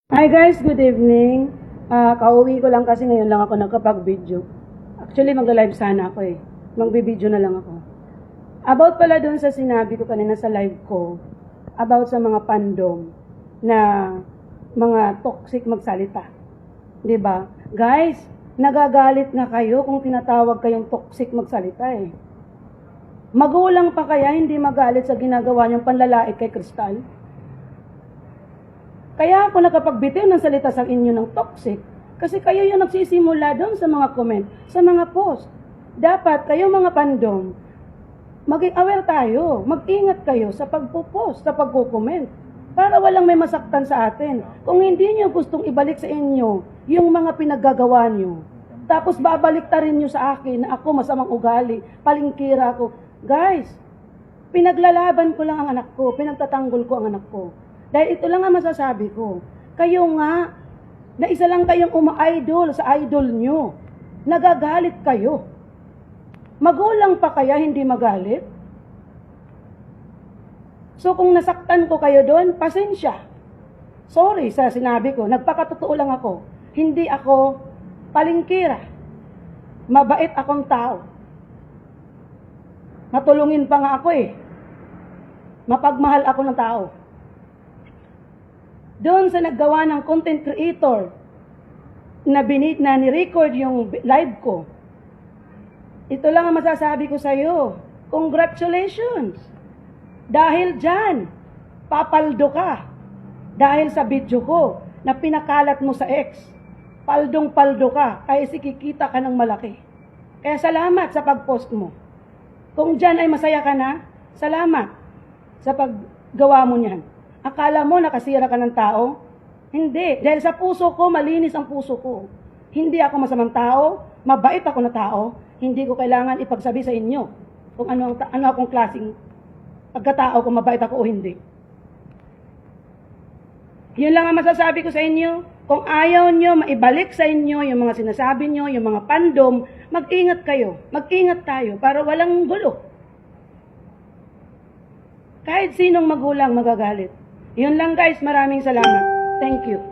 Hi guys, good evening. Kauwi ko lang kasi ngayon lang ako nagkapag-video. Actually, magla-live sana ako eh. Magbi-video na lang ako. About pala doon sa sinabi ko kanina sa live ko, about sa mga fandom na mga toxic magsalita. 'Di ba? Guys, nagagalit nga kayo kung tinatawag kayong toxic magsalita eh. Magulang pa kaya hindi magalit sa ginagawa niyong panlalait kay Crystal? Kaya ako nakapagbitiw ng salita sa inyo ng toxic. Kasi kayo yung nagsisimula doon sa mga comment, sa mga post. Dapat kayo mga fandom, maging aware tayo. Mag-ingat kayo sa pagpo-post, sa pagko-comment. Para walang may masaktan sa atin. Kung hindi nyo gustong ibalik sa inyo yung mga pinaggagawa nyo, tapos babalik ta rin nyo sa akin na ako masamang ugali, palingkira ko. Guys, pinaglalaban ko lang ang anak ko, pinagtatanggol ko ang anak ko. Dahil ito lang ang masasabi ko. Kayo nga, na isa lang kayong uma-idol sa idol nyo. Nagagalit kayo. Magulang pa kaya hindi magalit? So kung nasaktan ko kayo doon, pasensya. Sorry sa sinabi ko, nagpakatotoo lang ako. Hindi ako palingkira. Mabait akong tao. Matulungin pa nga ako eh. Mapagmahal ako ng tao. Doon sa naggawa ng content creator na ni-record yung live ko, ito lang ang masasabi ko sa iyo. Congratulations! Dahil dyan, papaldo ka. Dahil sa video ko na pinakalat mo sa X, paldong-paldo ka, kaya sikikita ka ng malaki. Kaya salamat sa pag-post mo. Kung dyan ay masaya ka na, salamat sa paggawa mo niyan. Akala mo nakasira ka ng tao? Hindi. Dahil sa puso ko, malinis ang puso ko. Hindi ako masamang tao, mabait ako na tao. Hindi ko kailangan ipagsabi sa inyo kung ano akong klaseng pagkatao, kung mabait ako o hindi. Yun lang ang masasabi ko sa inyo. Kung ayaw nyo maibalik sa inyo yung mga sinasabi nyo, yung mga fandom, mag-ingat kayo. Mag-ingat tayo para walang gulo. Kahit sinong magulang magagalit. Yun lang guys, maraming salamat. Thank you.